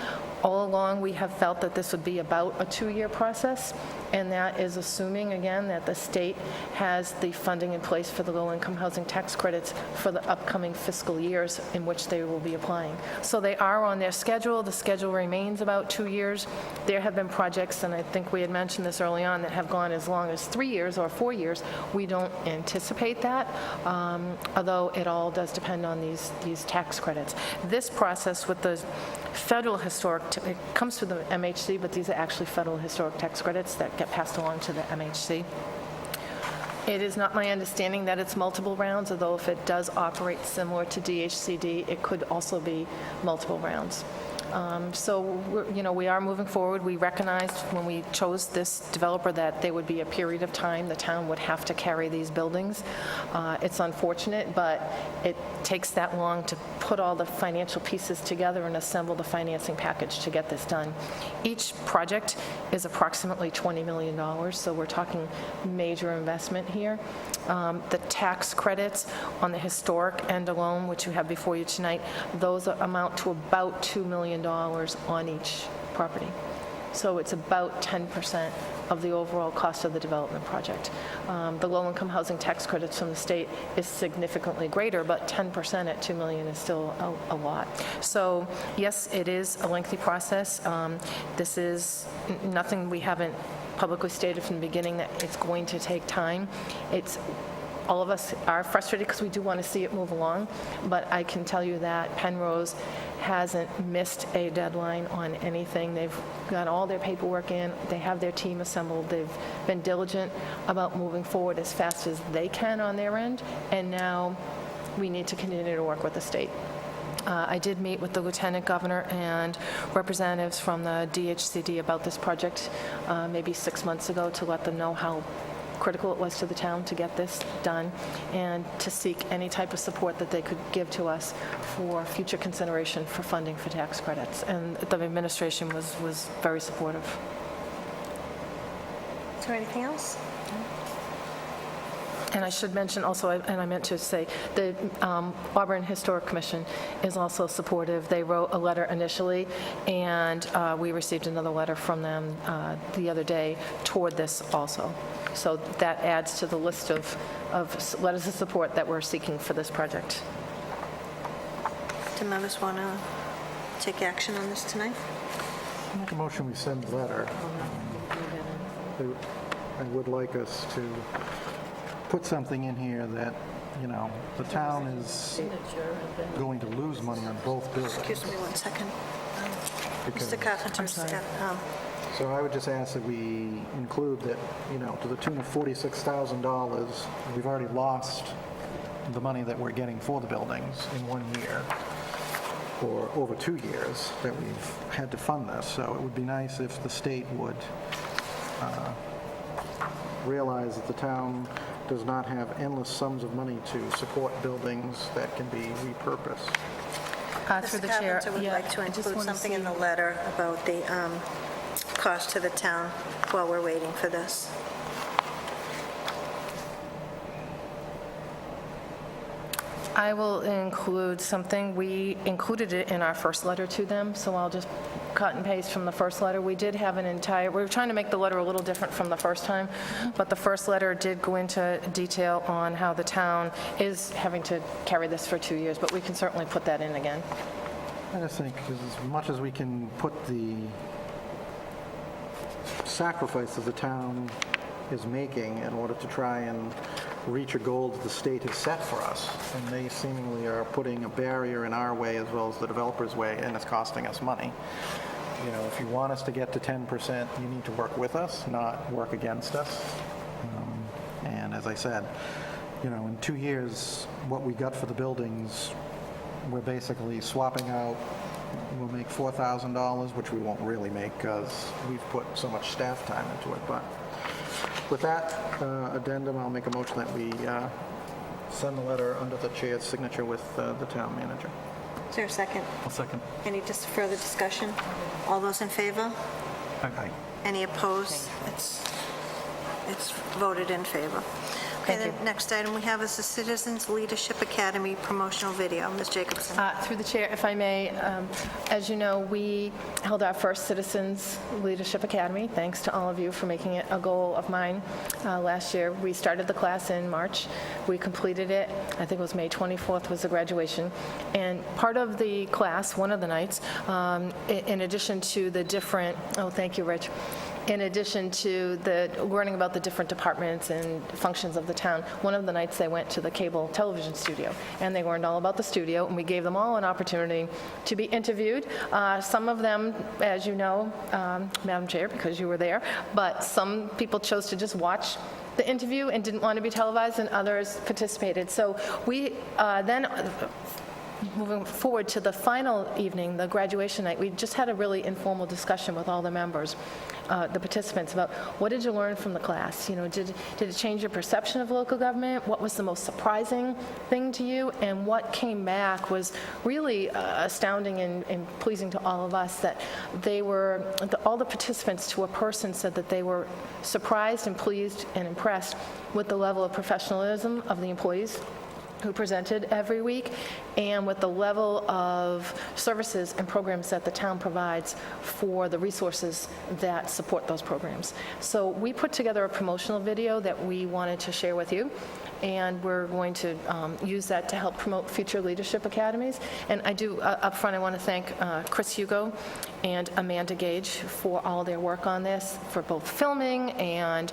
C: All along, we have felt that this would be about a 2-year process, and that is assuming, again, that the state has the funding in place for the low-income housing tax credits for the upcoming fiscal years in which they will be applying. So they are on their schedule. The schedule remains about 2 years. There have been projects, and I think we had mentioned this early on, that have gone as long as 3 years or 4 years. We don't anticipate that, although it all does depend on these tax credits. This process with the federal historic, it comes through the MHC, but these are actually federal historic tax credits that get passed along to the MHC. It is not my understanding that it's multiple rounds, although if it does operate similar to DHCD, it could also be multiple rounds. So, we are moving forward. We recognized when we chose this developer that there would be a period of time the town would have to carry these buildings. It's unfortunate, but it takes that long to put all the financial pieces together and assemble the financing package to get this done. Each project is approximately $20 million, so we're talking major investment here. The tax credits on the historic end alone, which you have before you tonight, those amount to about $2 million on each property. So it's about 10% of the overall cost of the development project. The low-income housing tax credits from the state is significantly greater, but 10% at $2 million is still a lot. So yes, it is a lengthy process. This is nothing we haven't publicly stated from the beginning that it's going to take time. It's all of us are frustrated because we do want to see it move along, but I can tell you that Penrose hasn't missed a deadline on anything. They've got all their paperwork in, they have their team assembled, they've been diligent about moving forward as fast as they can on their end, and now we need to continue to work with the state. I did meet with the Lieutenant Governor and representatives from the DHCD about this project maybe 6 months ago to let them know how critical it was to the town to get this done and to seek any type of support that they could give to us for future consideration for funding for tax credits. And the administration was very supportive.
A: Is there anything else?
C: And I should mention also, and I meant to say, the Auburn Historic Commission is also supportive. They wrote a letter initially, and we received another letter from them the other day toward this also. So that adds to the list of letters of support that we're seeking for this project.
A: Do members want to take action on this tonight?
E: I make a motion we send a letter. I would like us to put something in here that, you know, the town is going to lose money on both buildings.
A: Excuse me 1 second.
E: because-
A: Mr. Carpenter's got,
E: So I would just ask that we include that, you know, to the tune of $46,000, we've already lost the money that we're getting for the buildings in 1 year, or over 2 years that we've had to fund this. So it would be nice if the state would realize that the town does not have endless sums of money to support buildings that can be repurposed.
C: Through
A: Mr.
C: the chair.
A: Carpenter would
C: yeah,
A: like to
C: I just
A: include
C: wanna
A: something in
C: see-
A: the letter about the cost to the town while we're waiting for this.
C: I will include something. We included it in our first letter to them, so I'll just cut and paste from the first letter. We did have an entire, we were trying to make the letter a little different from the first time, but the first letter did go into detail on how the town is having to carry this for 2 years, but we can certainly put that in again.
E: I just think as much as we can put the sacrifices the town is making in order to try and reach a goal that the state has set for us, and they seemingly are putting a barrier in our way as well as the developer's way, and it's costing us money. You know, if you want us to get to 10%, you need to work with us, not work against us. And as I said, you know, in 2 years, what we got for the buildings, we're basically swapping out. We'll make $4,000, which we won't really make because we've put so much staff time into it. But with that addendum, I'll make a motion that we send the letter under the chair's signature with the town manager.
A: Is there a second?
G: I'll second.
A: Any just further discussion? All those in favor?
E: Aye.
A: Any opposed? It's voted in favor. Okay,
C: Thank
A: the next item we have is the Citizens Leadership Academy promotional video. Ms. Jacobson.
C: Through the chair, if I may, as you know, we held our first Citizens Leadership Academy, thanks to all of you for making it a goal of mine last year. We started the class in March. We completed it, I think it was May 24th was the graduation. And part of the class, one of the nights, in addition to the different, oh, thank you, Rich. In addition to the learning about the different departments and functions of the town, one of the nights they went to the cable television studio, and they learned all about the studio, and we gave them all an opportunity to be interviewed. Some of them, as you know, Madam Chair, because you were there, but some people chose to just watch the interview and didn't want to be televised, and others participated. So we then... Moving forward to the final evening, the graduation night, we just had a really informal discussion with all the members, the participants, about what did you learn from the class? You know, did it change your perception of local government? What was the most surprising thing to you? And what came back was really astounding and pleasing to all of us, that they were, all the participants to a person said that they were surprised and pleased and impressed with the level of professionalism of the employees who presented every week, and with the level of services and programs that the town provides for the resources that support those programs. So we put together a promotional video that we wanted to share with you, and we're going to use that to help promote future leadership academies. And I do, up front, I want to thank Chris Hugo and Amanda Gage for all their work on this, for both filming and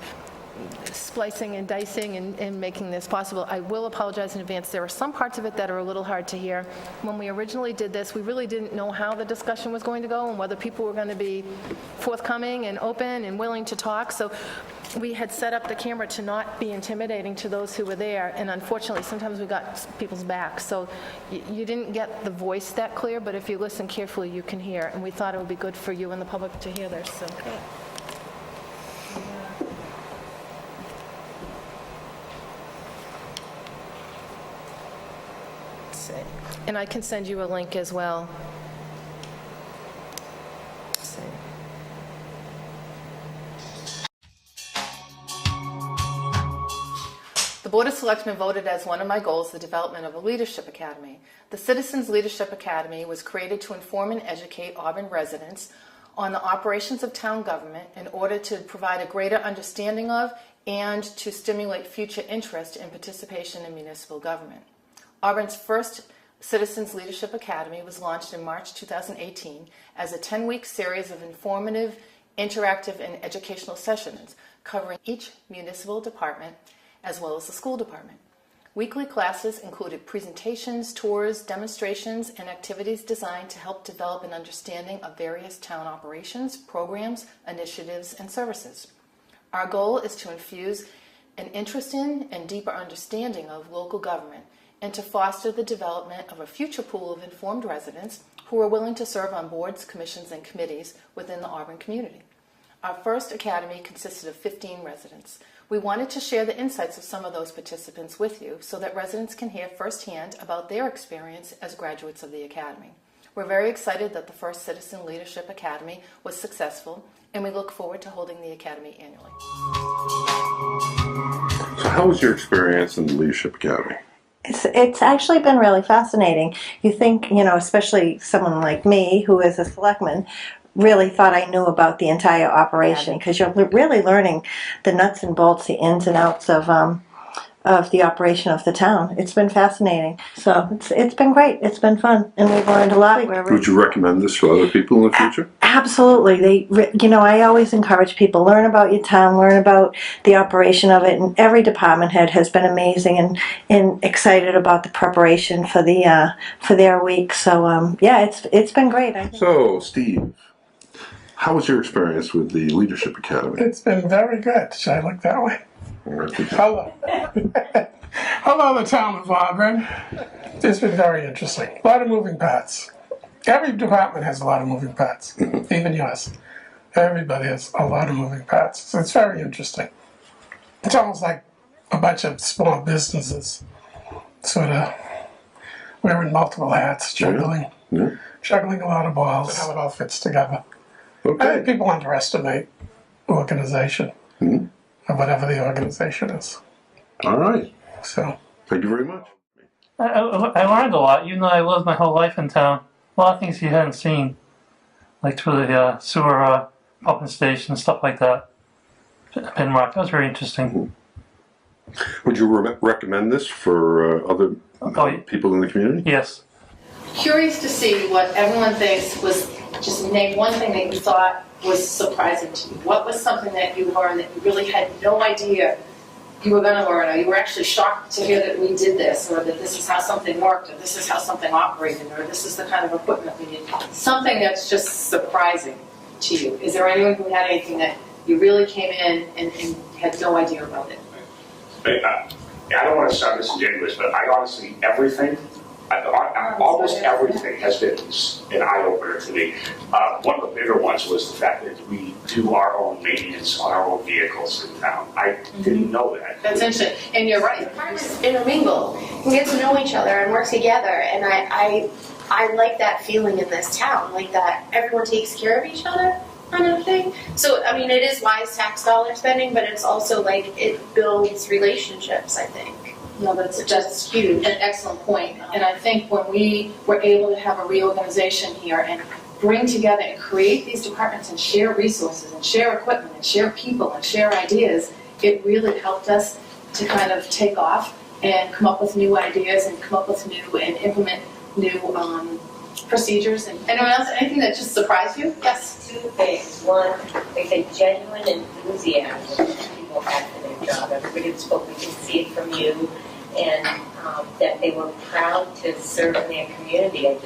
C: splicing and dicing and making this possible. I will apologize in advance. There are some parts of it that are a little hard to hear. When we originally did this, we really didn't know how the discussion was going to go and whether people were going to be forthcoming and open and willing to talk. So we had set up the camera to not be intimidating to those who were there, and unfortunately, sometimes we got people's backs. So you didn't get the voice that clear, but if you listen carefully, you can hear. And we thought it would be good for you and the public to hear this. So. And I can send you a link as well. Let's see. The Board of Selectmen voted as one of my goals the development of a leadership academy. The Citizens Leadership Academy was created to inform and educate Auburn residents on the operations of town government in order to provide a greater understanding of and to stimulate future interest in participation in municipal government. Auburn's first Citizens Leadership Academy was launched in March 2018 as a 10-week series of informative, interactive, and educational sessions covering each municipal department as well as the school department. Weekly classes included presentations, tours, demonstrations, and activities designed to help develop an understanding of various town operations, programs, initiatives, and services. Our goal is to infuse an interest in and deeper understanding of local government and to foster the development of a future pool of informed residents who are willing to serve on boards, commissions, and committees within the Auburn community. Our first academy consisted of 15 residents. We wanted to share the insights of some of those participants with you so that residents can hear firsthand about their experience as graduates of the academy. We're very excited that the first Citizen Leadership Academy was successful, and we look forward to holding the academy annually.
K: So how was your experience in the Leadership Academy?
A: It's actually been really fascinating. You think, especially someone like me who is a selectman, really thought I knew about the entire operation, because you're really learning the nuts and bolts, the ins and outs of the operation of the town. It's been fascinating. So it's been great. It's been fun, and we've learned a lot.
K: Would you recommend this to other people in the future?
A: Absolutely. I always encourage people, learn about your town, learn about the operation of it, and every department head has been amazing and excited about the preparation for their week. So it's been great. I think.
K: So, Steve, how was your experience with the Leadership Academy?
L: It's been very good. Should I look that way? Hello. Hello, the town of Auburn. It's been very interesting. A lot of moving parts. Every department has a lot of moving parts, even yours. Everybody has a lot of moving parts. So it's very interesting. It's almost like a bunch of small businesses sort of wearing multiple hats, juggling a lot of balls, and how it all fits together.
K: Okay.
L: I think people underestimate organization, or whatever the organization is.
K: All right.
L: So,
K: thank you very much.
M: I learned a lot. Even though I lived my whole life in town, a lot of things you hadn't seen, like through the sewer pumping station and stuff like that. Pinrock, that was very interesting.
K: Would you recommend this for other people in the community?
M: Yes.
C: Curious to see what everyone thinks was, just name one thing that you thought was surprising to you. What was something that you learned that you really had no idea you were going to learn, or you were actually shocked to hear that we did this, or that this is how something worked, or this is how something operated, or this is the kind of equipment we need. Something that's just surprising to you. Is there anyone who had anything that you really came in and had no idea about it?
N: I don't want to sound disingenuous, but I honestly, almost everything has been an eye-opener to me. One of the bigger ones was the fact that we do our own maintenance on our own vehicles in town. I didn't know that.
C: That's interesting, and you're right.
O: Departments intermingle and get to know each other and work together, and I like that feeling in this town, like that everyone takes care of each other kind of thing. So, I mean, it is wise tax dollar spending, but it's also like it builds relationships, I think.
C: No, that's huge. An excellent point. And I think when we were able to have a reorganization here and bring together and create these departments and share resources and share equipment and share people and share ideas, it really helped us to kind of take off and come up with new ideas and come up with new and implement new
P: procedures. And anyone else, anything that just surprised you? Yes?
Q: Two things. One, like the genuine enthusiasm people had for their job. Everybody spoke, we can see it from you, and that they were proud to serve in their community. I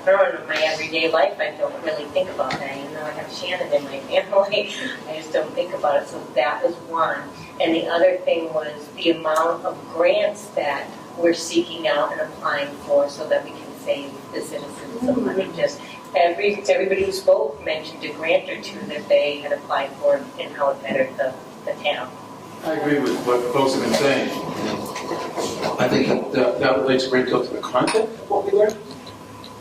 Q: don't know, in my everyday life, I don't really think about that. Even though I have Shannon in my family, I just don't think about it. So that was one. And the other thing was the amount of grants that we're seeking out and applying for so that we can save the citizens some money. Just everybody who spoke mentioned a grant or two that they had applied for and how it bettered the town.
R: I agree with what folks have been saying. I think that relates a great deal to the content of what we learn.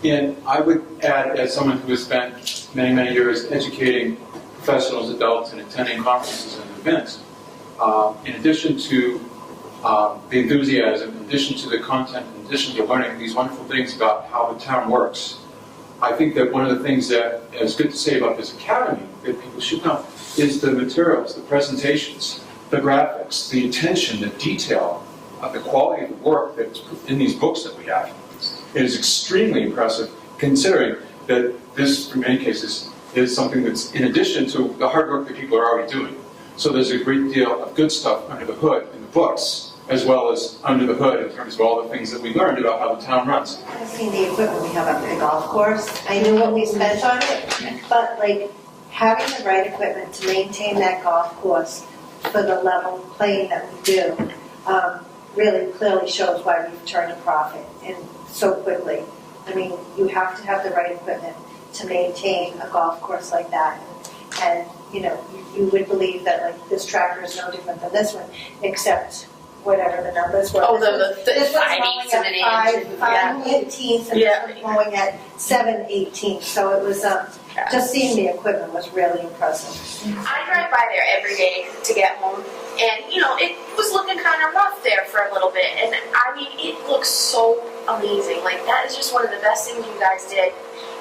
R: And I would add, as someone who has spent many, many years educating professionals, adults, and attending conferences and events, in addition to the enthusiasm, in addition to the content, in addition to learning these wonderful things about how the town works, I think that one of the things that is good to say about this academy that people should know is the materials, the presentations, the graphics, the attention, the detail, the quality of the work that's in these books that we have. It is extremely impressive, considering that this, in many cases, is something that's in addition to the hard work that people are already doing. So there's a great deal of good stuff under the hood in the books, as well as under the hood in terms of all the things that we learned about how the town runs.
S: I've seen the equipment we have up at the golf course. I knew what we spent on it, but like having the right equipment to maintain that golf course for the level playing that we do really clearly shows why we've turned a profit and so quickly. I mean, you have to have the right equipment to maintain a golf course like that. And you know, you would believe that like this tractor is no different than this one, except whatever the numbers were.
P: Oh,
S: this one's
P: 5/8 and an
S: mowing
P: inch.
S: at 5/18, and this one's mowing at 7/18. So it was just seeing the equipment was really impressive.
O: I drive by there every day to get home, and you know, it was looking kind of rough there for a little bit, and I mean, it looks so amazing. Like, that is just one of the best things you guys did.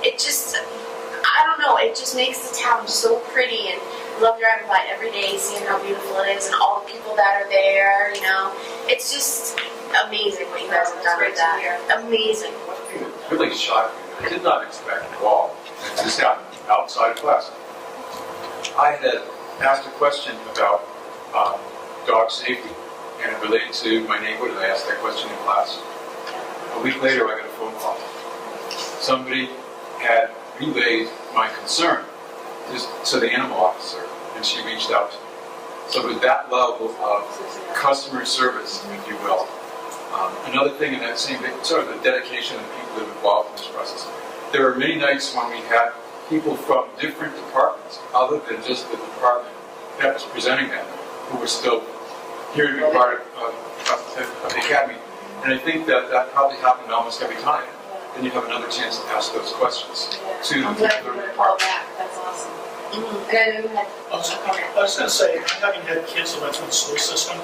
O: It just, I don't know, it just makes the town so pretty, and I love driving by every day, seeing how beautiful it is, and all the people that are there, you know. It's just amazing what you guys have done with that. Amazing.
R: Really shocking. I did not expect at all. This happened outside class. I had asked a question about dog safety, and it related to my neighborhood, and I asked that question in class. A week later, I got a phone call. Somebody had relayed my concern to the animal officer, and she reached out to me. So with that level of customer service, if you will. Another thing in that same sort of the dedication of the people that are involved in this process. There were many nights when we had people from different departments, other than just the department that was presenting them, who were still here to be part of the academy. And I think that probably happened almost every time. Then you have another chance to ask those questions to the people that are department.
P: That's awesome. And I know you had
T: I was going to say, having had kids that went through the school system,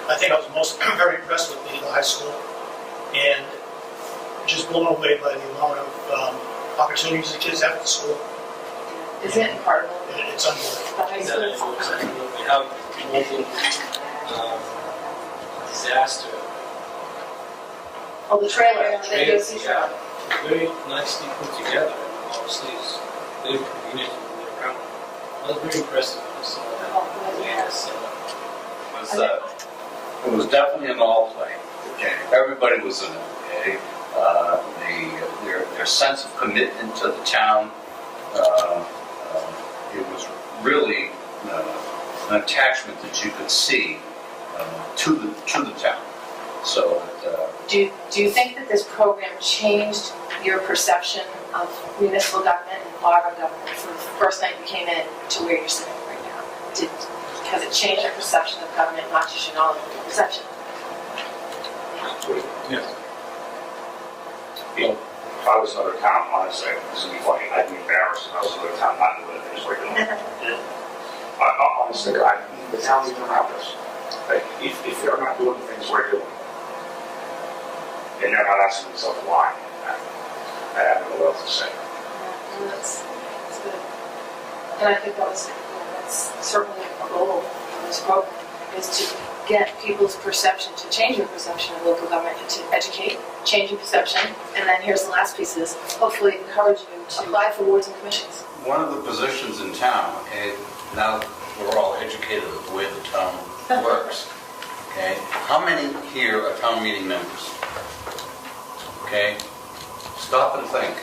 T: I think I was very impressed with the high school, and just blown away by the amount of opportunities the kids have at the school.
P: Is it incredible?
T: It's unbelievable.
U: We have local disaster.
P: Oh, the trailer. The DOC trailer.
U: Very nicely put together. Obviously, it's very convenient to move around. I was very impressed with this.
V: It was definitely an all play. Okay, everybody was in it. Okay, their sense of commitment to the town. It was really an attachment that you could see to the town. So.
P: Do you think that this program changed your perception of municipal government and Auburn government from the first night you came in to where you're sitting right now? Has it changed your perception of government, not just your knowledge, but your perception?
N: Yes. If I was another town, honestly, this would be funny, I'd be embarrassed if I was another town not doing the things we're doing. Honestly, the town needs to have this. Like, if they're not doing the things we're doing, and they're not asking themselves why, I have no else to say.
P: Yeah, that's good. And I think that's certainly a goal of this program. is to get people's perception, to change your perception of local government, and to educate, change your perception, and then here's the last piece is hopefully encourage you to apply for boards and commissions.
V: One of the positions in town, okay, now that we're all educated of the way the town works, okay, how many here are town meeting members? Okay, stop and think.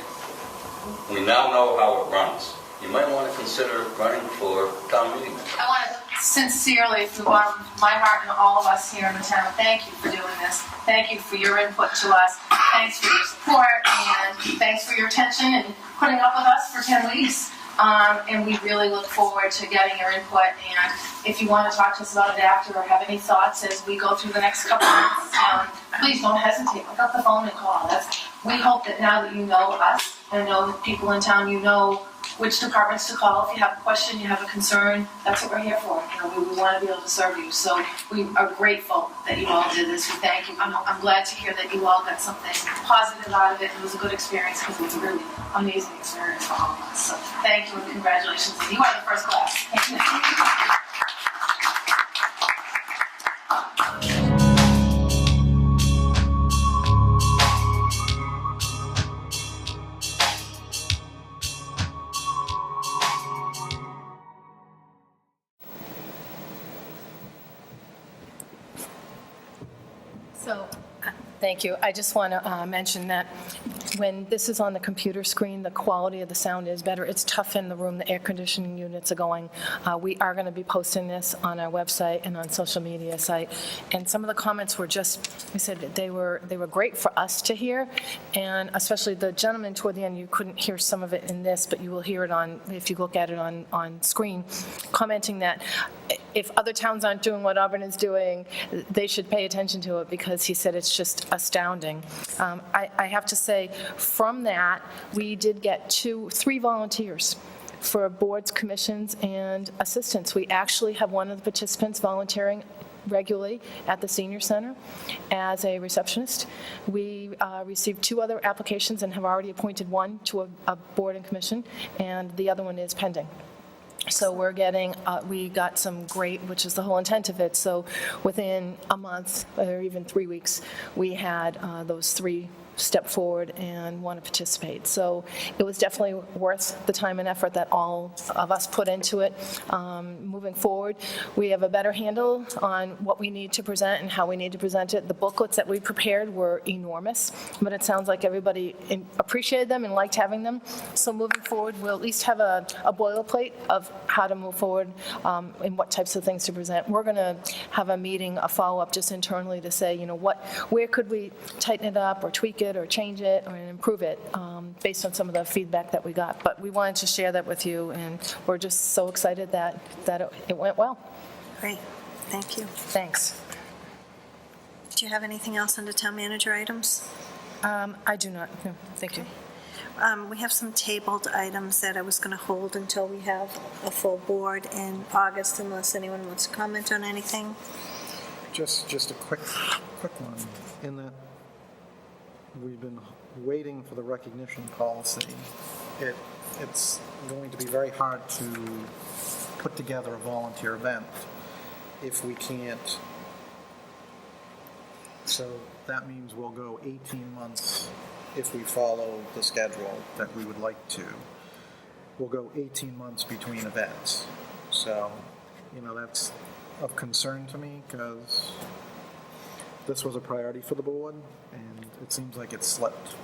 V: We now know how it runs. You might want to consider running for town meeting member.
P: I want to sincerely, from the bottom of my heart and all of us here in the town, thank you for doing this. Thank you for your input to us. Thanks for your support, and thanks for your attention and putting up with us for 10 weeks. And we really look forward to getting your input. And if you want to talk to us about it after or have any thoughts as we go through the next couple of months, please don't hesitate. Pick up the phone and call. We hope that now that you know us and know the people in town, you know which departments to call. If you have a question, you have a concern, that's what we're here for. We want to be able to serve you. So we are grateful that you all did this. We thank you. I'm glad to hear that you all got something positive out of it. It was a good experience because it was a really amazing experience for all of us. So thank you and congratulations. You are the first class. Thank you.
C: So, thank you. I just want to mention that when this is on the computer screen, the quality of the sound is better. It's tough in the room. The air conditioning units are going. We are going to be posting this on our website and on social media site. And some of the comments were just, we said that they were great for us to hear. And especially the gentleman toward the end, you couldn't hear some of it in this, but you will hear it on, if you look at it on screen, commenting that if other towns aren't doing what Auburn is doing, they should pay attention to it, because he said it's just astounding. I have to say, from that, we did get 3 volunteers for boards, commissions, and assistants. We actually have one of the participants volunteering regularly at the senior center as a receptionist. We received 2 other applications and have already appointed one to a board and commission, and the other one is pending. So we're getting, we got some great, which is the whole intent of it. So within a month or even 3 weeks, we had those 3 step forward and want to participate. So it was definitely worth the time and effort that all of us put into it. Moving forward, we have a better handle on what we need to present and how we need to present it. The booklets that we prepared were enormous, but it sounds like everybody appreciated them and liked having them. So moving forward, we'll at least have a boilerplate of how to move forward and what types of things to present. We're going to have a meeting, a follow-up just internally to say, where could we tighten it up or tweak it or change it or improve it based on some of the feedback that we got. But we wanted to share that with you, and we're just so excited that it went well.
A: Great, thank you.
C: Thanks.
A: Do you have anything else under town manager items?
C: I do not, no, thank you.
A: We have some tabled items that I was going to hold until we have a full board in August, unless anyone wants to comment on anything.
E: Just a quick one, in that we've been waiting for the recognition policy. It's going to be very hard to put together a volunteer event if we can't. So that means we'll go 18 months if we follow the schedule that we would like to. We'll go 18 months between events. So, that's of concern to me, because this was a priority for the board, and it seems like it slipped.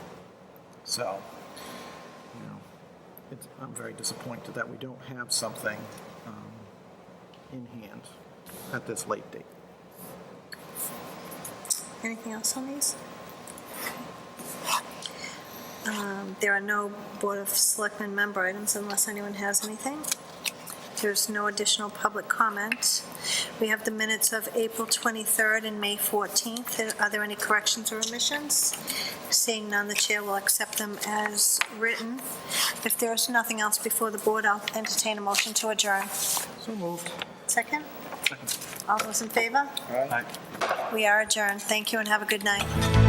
E: So, I'm very disappointed that we don't have something in hand at this late date.
A: Anything else on these? There are no Board of Selectmen member items unless anyone has anything. There's no additional public comment. We have the minutes of April 23rd and May 14th. Are there any corrections or omissions? Seeing none, the chair will accept them as written. If there's nothing else before the board, I'll entertain a motion to adjourn.
E: So moved.
A: Second? All those in favor?
E: Aye.
A: We are adjourned. Thank you and have a good night.